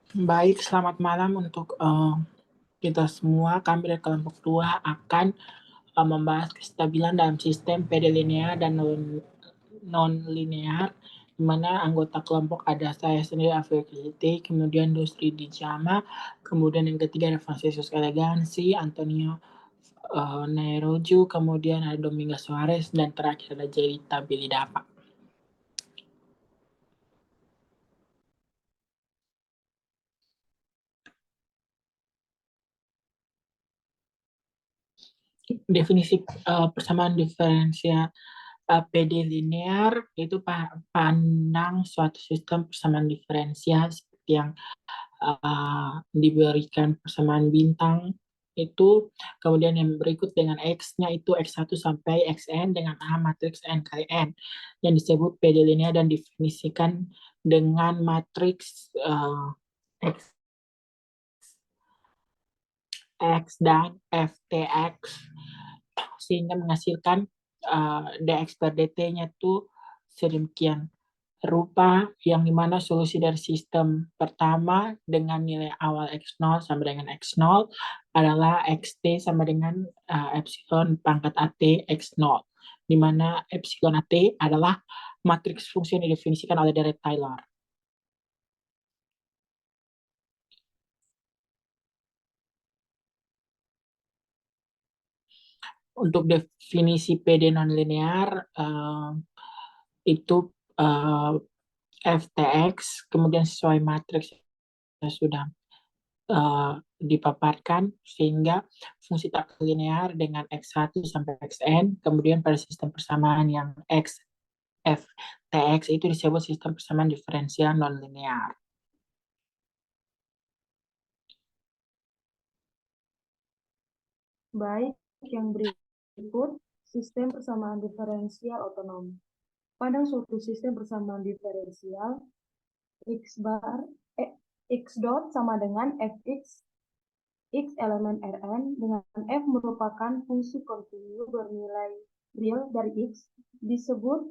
Baik, selamat malam untuk kita semua. Kami dari kelompok 2 akan membahas kestabilan dalam sistem PD linear dan non-linear, di mana anggota kelompok ada saya sendiri, Afif Kiti, kemudian Dusri Dijama, kemudian yang ketiga ada Francescus Elegansi, Antonio Nairoju, kemudian ada Dominga Suarez, dan terakhir ada Jelita Bilidapa. Definisi persamaan diferensial PD linear itu pandang suatu sistem persamaan diferensial seperti yang diberikan persamaan bintang itu, kemudian yang berikut dengan X-nya itu X1 sampai Xn dengan A matriks N kali N yang disebut PD linear dan definisikan dengan matriks X, X dan FTX sehingga menghasilkan dx per dt-nya itu sedemikian rupa, yang dimana solusi dari sistem pertama dengan nilai awal X0 sama dengan X0 adalah XT sama dengan epsilon pangkat AT X0, dimana epsilon AT adalah matriks fungsi yang didefinisikan oleh Derek Taylor. Untuk definisi PD nonlinear itu FTX, kemudian sesuai matriks yang sudah dipaparkan, sehingga fungsi tak linear dengan X1 sampai Xn, kemudian pada sistem persamaan yang X, F, Tx itu disebut sistem persamaan diferensial nonlinear. Baik, yang berikut sistem persamaan diferensial otonom. Pada suatu sistem persamaan diferensial, X dot sama dengan Fx X elemen Rn dengan F merupakan fungsi kontinu bernilai real dari X disebut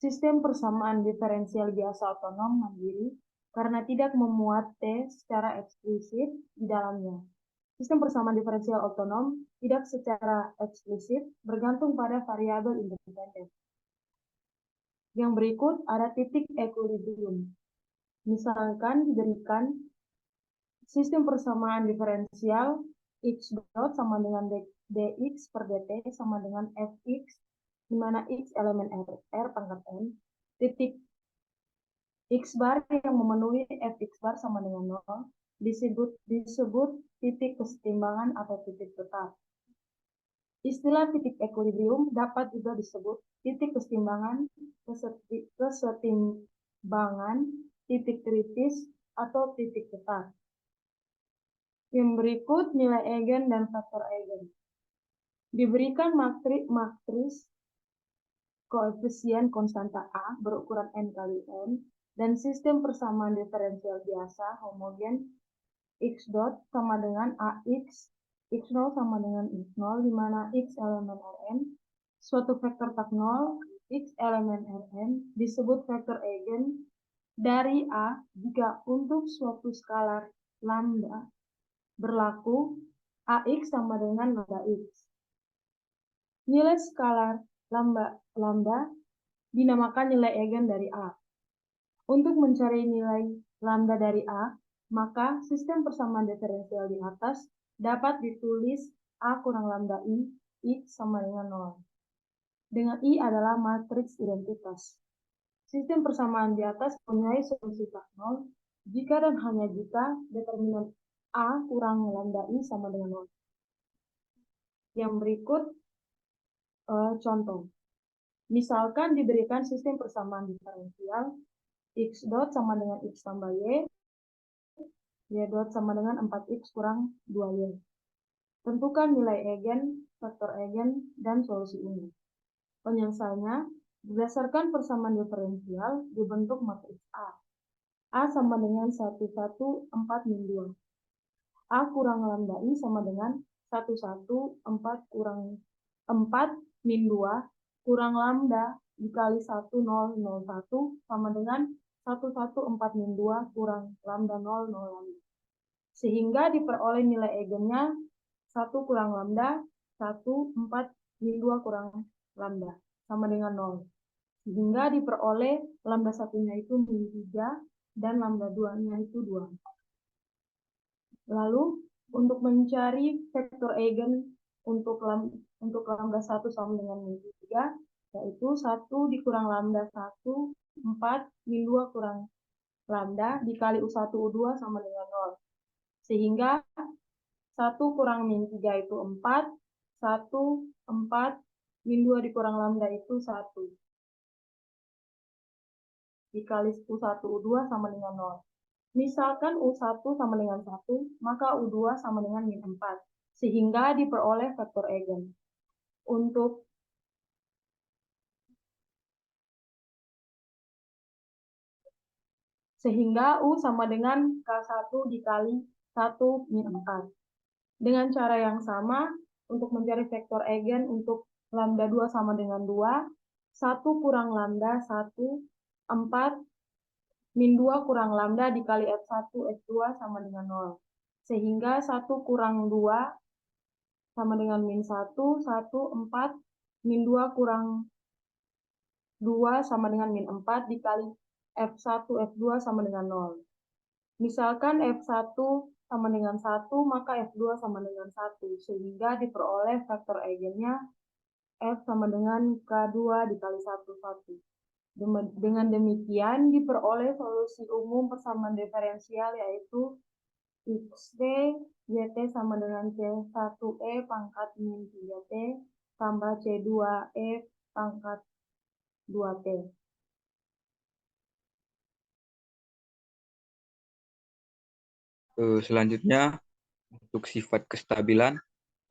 sistem persamaan diferensial biasa otonom mandiri karena tidak memuat T secara eksplisit di dalamnya. Sistem persamaan diferensial otonom tidak secara eksplisit bergantung pada variabel independen. Yang berikut ada titik equilibrium. Misalkan diberikan sistem persamaan diferensial X dot sama dengan dx per dt sama dengan fx, di mana x elemen R pangkat n, titik x bar yang memenuhi fx bar sama dengan 0 disebut titik kesetimbangan atau titik tetap. Istilah titik equilibrium dapat juga disebut titik kesetimbangan, titik kritis, atau titik tetap. Yang berikut nilai eigen dan faktor eigen. Diberikan matriks koefisien konstanta A berukuran n kali n dan sistem persamaan diferensial biasa homogen x dot sama dengan AX, x0 sama dengan x0, di mana x elemen Rn, suatu vektor tak nol, x elemen Rn disebut vektor eigen dari A jika untuk suatu skalar lambda berlaku AX sama dengan lambda X. Nilai skalar lambda dinamakan nilai eigen dari A. Untuk mencari nilai lambda dari A, maka sistem persamaan diferensial di atas dapat ditulis A kurang lambda I, X sama dengan 0. Dengan I adalah matriks identitas. Sistem persamaan di atas mempunyai solusi tak nol jika dan hanya jika determinan A kurang lambda I sama dengan 0. Yang berikut contoh. Misalkan diberikan sistem persamaan diferensial X dot sama dengan X tambah Y, Y dot sama dengan 4X kurang 2Y. Tentukan nilai eigen, faktor eigen, dan solusi ini. Penyelesaiannya, berdasarkan persamaan diferensial dibentuk matriks A. A sama dengan 1, 1, 4, min 2. A kurang lambda I sama dengan 1, 1, 4 kurang 4, min 2, kurang lambda dikali 1, 0, 0, 1, sama dengan 114 min 2 kurang lambda 0, 0 lambda. Sehingga diperoleh nilai eigennya 1 kurang lambda, 1, 4 min 2 kurang lambda, sama dengan 0. Sehingga diperoleh lambda satunya itu min 3 dan lambda 2-nya itu 2. Lalu untuk mencari vektor eigen untuk lambda 1 sama dengan min 3, yaitu 1 dikurang lambda 1, 4 min 2 kurang lambda dikali U1 U2 sama dengan 0. Sehingga 1 kurang min 3 itu 4, 1, 4, min 2 dikurang lambda itu 1. Dikali U1 U2 sama dengan 0. Misalkan U1 sama dengan 1, maka U2 sama dengan min 4. Sehingga diperoleh vektor eigen. Sehingga U sama dengan K1 dikali 1 min 4. Dengan cara yang sama, untuk mencari vektor eigen untuk lambda 2 sama dengan 2, 1 kurang lambda 1, 4, min 2 kurang lambda dikali F1, F2 sama dengan 0. Sehingga 1 kurang 2 sama dengan min 1, 1, 4, min 2 kurang 2 sama dengan min 4 dikali F1, F2 sama dengan 0. Misalkan F1 sama dengan 1, maka F2 sama dengan 1, sehingga diperoleh faktor eigennya F sama dengan K2 dikali 1, 1. Dengan demikian diperoleh solusi umum persamaan diferensial yaitu XT, YT sama dengan C1E pangkat min 3T tambah C2E pangkat 2T. Selanjutnya, untuk sifat kestabilan,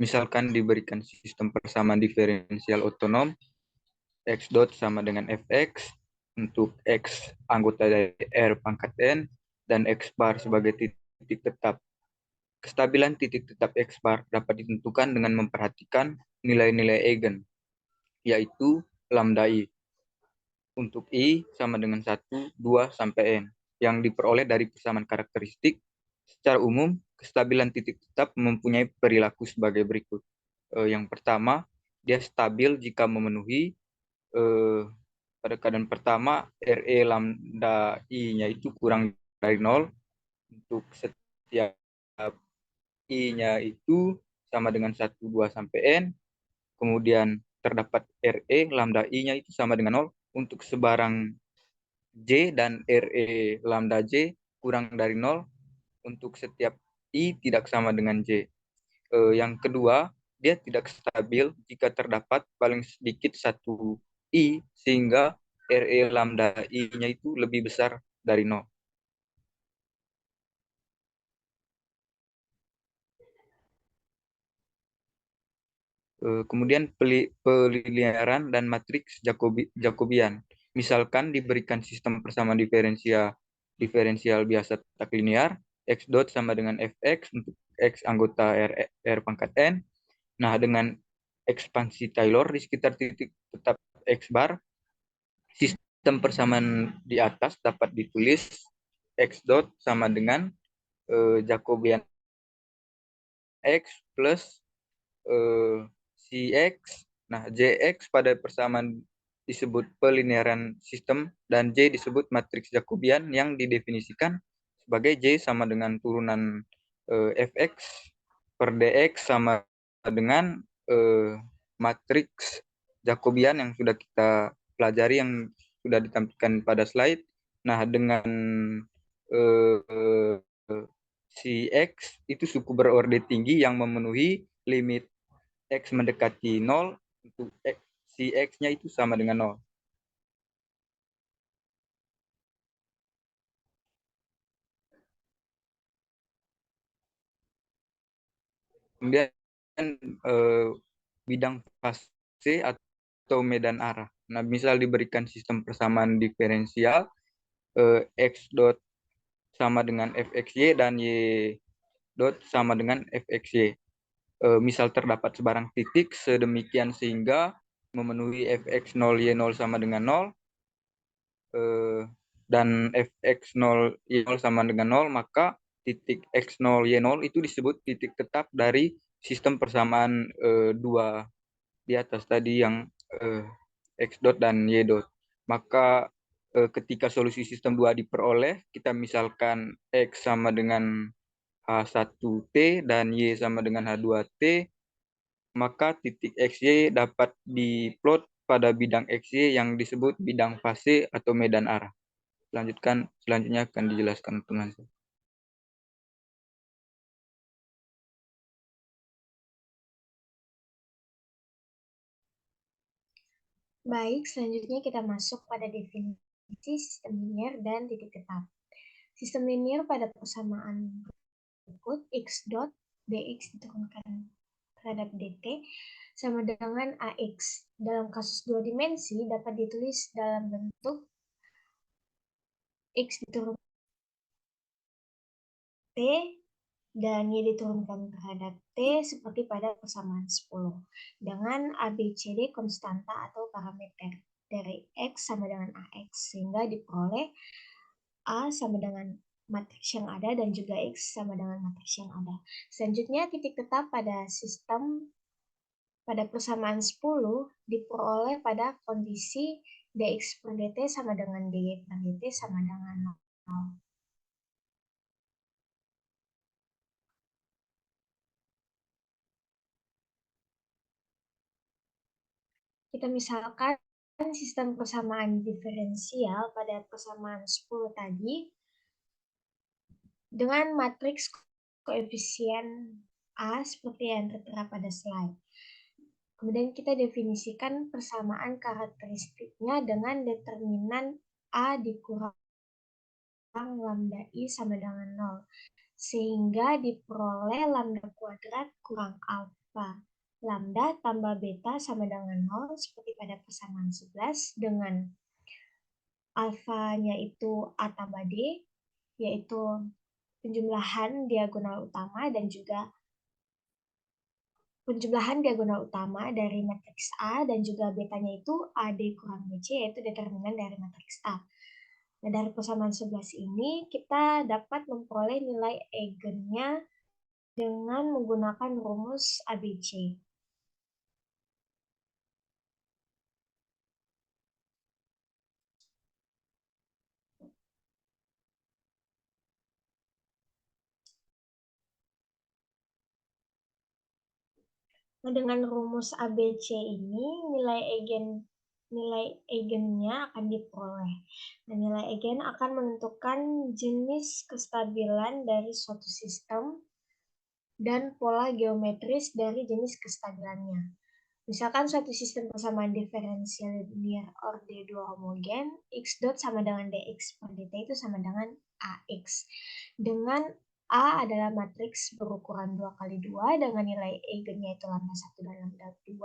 misalkan diberikan sistem persamaan diferensial otonom, X dot sama dengan Fx, untuk X anggota dari R pangkat N, dan X bar sebagai titik tetap. Kestabilan titik tetap X bar dapat ditentukan dengan memperhatikan nilai-nilai eigen, yaitu lambda I. Untuk I sama dengan 1, 2, sampai N, yang diperoleh dari persamaan karakteristik. Secara umum, kestabilan titik tetap mempunyai perilaku sebagai berikut. Yang pertama, dia stabil jika memenuhi pada keadaan pertama RE lambda I-nya itu kurang dari 0. Untuk setiap I-nya itu sama dengan 1, 2, sampai N. Kemudian terdapat RE lambda I-nya itu sama dengan 0 untuk sebarang J, dan RE lambda J kurang dari 0 untuk setiap I tidak sama dengan J. Yang kedua, dia tidak stabil jika terdapat paling sedikit satu I, sehingga RE lambda I-nya itu lebih besar dari 0. Kemudian peliniaran dan matriks Jacobian. Misalkan diberikan sistem persamaan diferensial biasa tak linear, X dot sama dengan Fx untuk X anggota R pangkat N. Nah, dengan ekspansi Taylor di sekitar titik tetap X bar, sistem persamaan di atas dapat ditulis X dot sama dengan Jacobian X plus Cx. Nah, Jx pada persamaan disebut peliniaran sistem, dan J disebut matriks Jacobian yang didefinisikan sebagai J sama dengan turunan Fx per Dx sama dengan matriks Jacobian yang sudah kita pelajari, yang sudah ditampilkan pada slide. Nah, dengan Cx itu suku berorde tinggi yang memenuhi limit X mendekati 0, untuk si X-nya itu sama dengan 0. Kemudian bidang fase atau medan arah. Nah, misal diberikan sistem persamaan diferensial, X dot sama dengan Fxy dan Y dot sama dengan Fxy. Misal terdapat sebarang titik sedemikian sehingga memenuhi Fx0 Y0 sama dengan 0, dan fx0 y0 sama dengan 0, maka titik x0 y0 itu disebut titik tetap dari sistem persamaan 2 di atas tadi yang x dot dan y dot. Maka ketika solusi sistem 2 diperoleh, kita misalkan x sama dengan H1T dan y sama dengan H2T, maka titik XY dapat diplot pada bidang XY yang disebut bidang fase atau medan arah. Selanjutnya akan dijelaskan teman. Baik, selanjutnya kita masuk pada definisi sistem linier dan titik tetap. Sistem linier pada persamaan berikut x dot dx diturunkan terhadap dt sama dengan ax. Dalam kasus dua dimensi dapat ditulis dalam bentuk x diturunkan t dan y diturunkan terhadap t seperti pada persamaan 10 dengan ABCD konstanta atau parameter dari x sama dengan ax sehingga diperoleh A sama dengan matriks yang ada dan juga x sama dengan matriks yang ada. Selanjutnya titik tetap pada sistem pada persamaan 10 diperoleh pada kondisi dx per dt sama dengan dy per dt sama dengan 0. Kita misalkan sistem persamaan diferensial pada persamaan 10 tadi dengan matriks koefisien A seperti yang tertera pada slide. Kemudian kita definisikan persamaan karakteristiknya dengan determinan A dikurang lambda I sama dengan 0. Sehingga diperoleh lambda kuadrat kurang alfa lambda tambah beta sama dengan 0 seperti pada persamaan 11 dengan alfanya itu A tambah D, yaitu penjumlahan diagonal utama dan juga penjumlahan diagonal utama dari matriks A dan juga betanya itu AD kurang BC, yaitu determinan dari matriks A. Nah, dari persamaan 11 ini kita dapat memperoleh nilai eigennya dengan menggunakan rumus ABC. Nah, dengan rumus ABC ini nilai eigennya akan diperoleh. Nah, nilai eigen akan menentukan jenis kestabilan dari suatu sistem dan pola geometris dari jenis kestabilannya. Misalkan suatu sistem persamaan diferensial linear orde 2 homogen, x dot sama dengan dx per dt itu sama dengan ax. Dengan A adalah matriks berukuran 2 kali 2 dengan nilai eigennya itu lambda 1 dan lambda 2.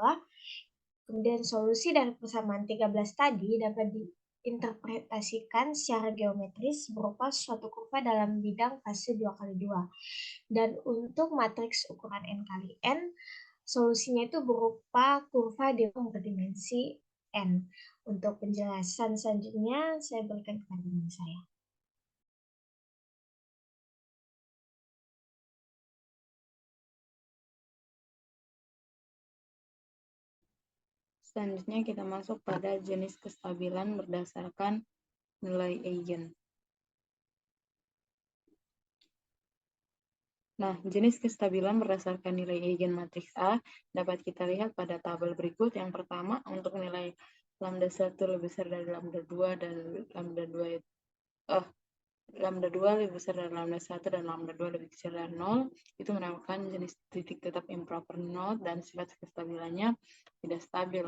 Kemudian solusi dari persamaan 13 tadi dapat diinterpretasikan secara geometris berupa suatu kurva dalam bidang fase 2 kali 2. Dan untuk matriks ukuran n kali n, solusinya itu berupa kurva berdimensi n. Untuk penjelasan selanjutnya, saya berikan kepada teman saya. Selanjutnya kita masuk pada jenis kestabilan berdasarkan nilai eigen. Nah, jenis kestabilan berdasarkan nilai eigen matriks A dapat kita lihat pada tabel berikut. Yang pertama, untuk nilai lambda 1 lebih besar dari lambda 2 dan lambda 2 lebih besar dari lambda 1 dan lambda 2 lebih kecil dari 0, itu merupakan jenis titik tetap improper node dan sifat kestabilannya tidak stabil.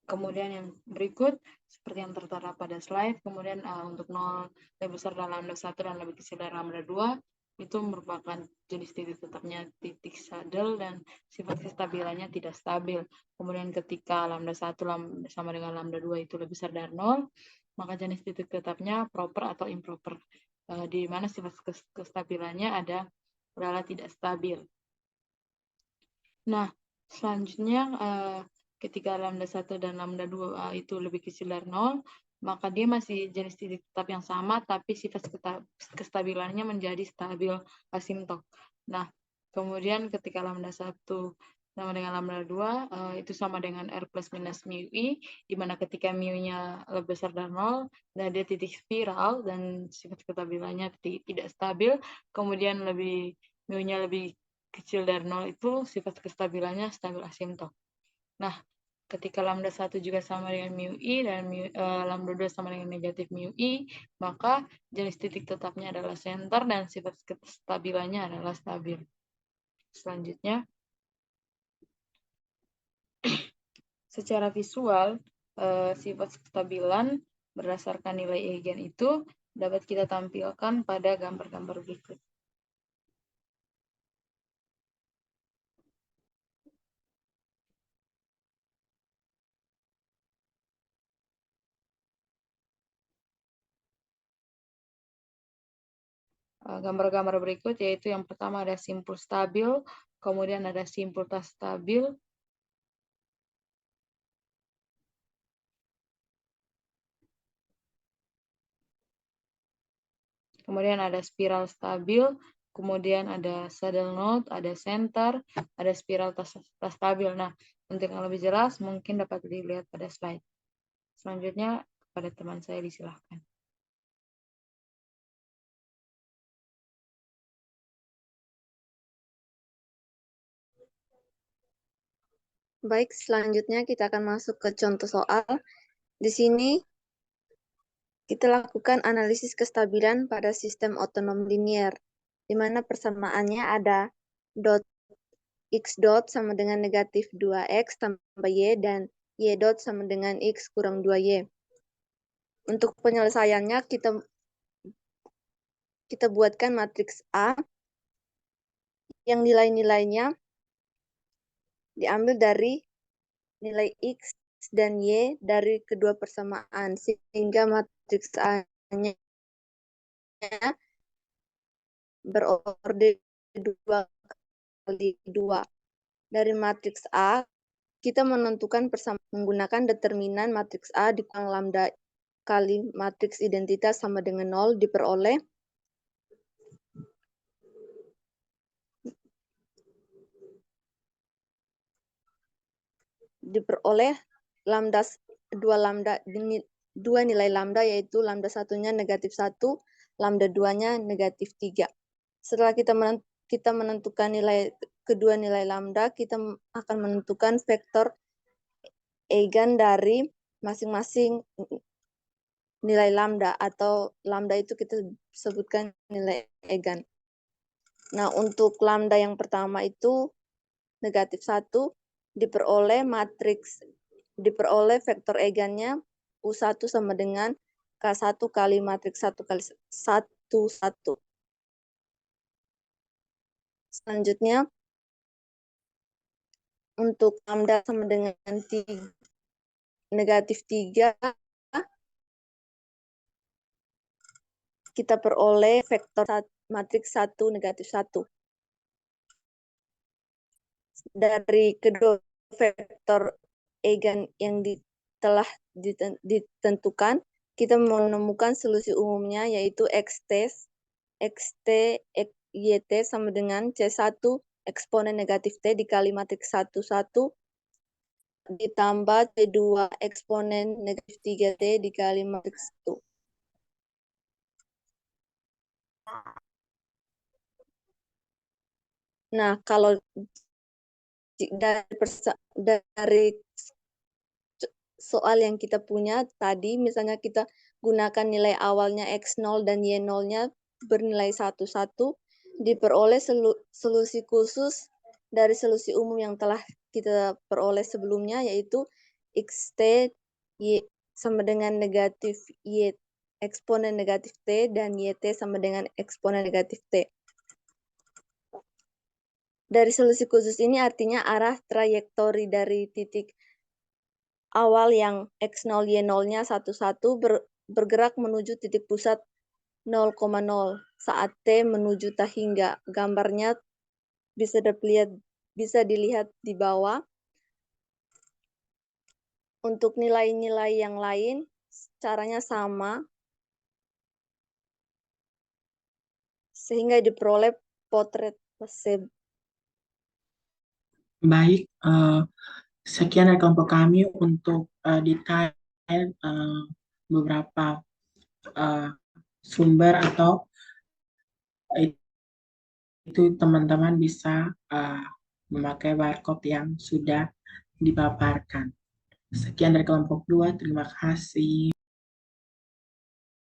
Kemudian yang berikut seperti yang tertera pada slide, kemudian untuk 0 lebih besar dari lambda 1 dan lebih kecil dari lambda 2 itu merupakan jenis titik tetapnya titik saddle dan sifat kestabilannya tidak stabil. Kemudian ketika lambda 1 sama dengan lambda 2 itu lebih besar dari 0, maka jenis titik tetapnya proper atau improper, di mana sifat kestabilannya adalah tidak stabil. Nah, selanjutnya ketika lambda 1 dan lambda 2 itu lebih kecil dari 0, maka dia masih jenis titik tetap yang sama, tapi sifat kestabilannya menjadi stabil asimtok. Nah, kemudian ketika lambda 1 sama dengan lambda 2, itu sama dengan R plus minus mu I, di mana ketika mu-nya lebih besar dari 0, dan dia titik spiral, dan sifat kestabilannya tidak stabil, kemudian mu-nya lebih kecil dari 0 itu sifat kestabilannya stabil asimtok. Nah, ketika lambda 1 juga sama dengan mu I dan lambda 2 sama dengan negatif mu I, maka jenis titik tetapnya adalah center dan sifat kestabilannya adalah stabil. Selanjutnya, secara visual, sifat kestabilan berdasarkan nilai eigen itu dapat kita tampilkan pada gambar-gambar berikut. Gambar-gambar berikut yaitu yang pertama ada simpul stabil, kemudian ada simpul tak stabil, kemudian ada spiral stabil, kemudian ada saddle node, ada center, ada spiral tak stabil. Nah, untuk yang lebih jelas mungkin dapat dilihat pada slide. Selanjutnya kepada teman saya disilahkan. Baik, selanjutnya kita akan masuk ke contoh soal. Di sini kita lakukan analisis kestabilan pada sistem otonom linier, di mana persamaannya ada x dot sama dengan negatif 2x tambah y, dan y dot sama dengan x kurang 2y. Untuk penyelesaiannya kita buatkan matriks A yang nilai-nilainya diambil dari nilai X dan Y dari kedua persamaan, sehingga matriks A-nya berorder 2 kali 2. Dari matriks A, kita menentukan persamaan menggunakan determinan matriks A dikurangi lambda kali matriks identitas sama dengan 0 diperoleh lambda dua nilai lambda, yaitu lambda satunya negatif 1, lambda 2-nya negatif 3. Setelah kita menentukan kedua nilai lambda, kita akan menentukan vektor eigen dari masing-masing nilai lambda, atau lambda itu kita sebutkan nilai eigen. Nah, untuk lambda yang pertama itu negatif 1 diperoleh vektor eigennya U1 sama dengan K1 kali matriks 1 kali 1, 1. Selanjutnya, untuk lambda sama dengan negatif 3, kita peroleh vektor matriks 1 negatif 1. Dari kedua vektor eigen yang telah ditentukan, kita menemukan solusi umumnya, yaitu xt yt sama dengan C1 eksponen negatif T dikali matriks 1, 1 ditambah C2 eksponen negatif 3T dikali matriks 1. Nah, kalau dari soal yang kita punya tadi, misalnya kita gunakan nilai awalnya X0 dan Y0-nya bernilai 1, 1, diperoleh solusi khusus dari solusi umum yang telah kita peroleh sebelumnya, yaitu xt y sama dengan negatif y eksponen negatif t dan yt sama dengan eksponen negatif t. Dari solusi khusus ini artinya arah trayektori dari titik awal yang X0, Y0-nya 1, 1 bergerak menuju titik pusat 0,0 saat T menuju tahingga. Gambarnya bisa dilihat di bawah. Untuk nilai-nilai yang lain, caranya sama, sehingga diperoleh potret placebo. Baik, sekian dari kelompok kami untuk detail beberapa sumber atau itu teman-teman bisa memakai barcode yang sudah dipaparkan. Sekian dari kelompok 2, terima kasih.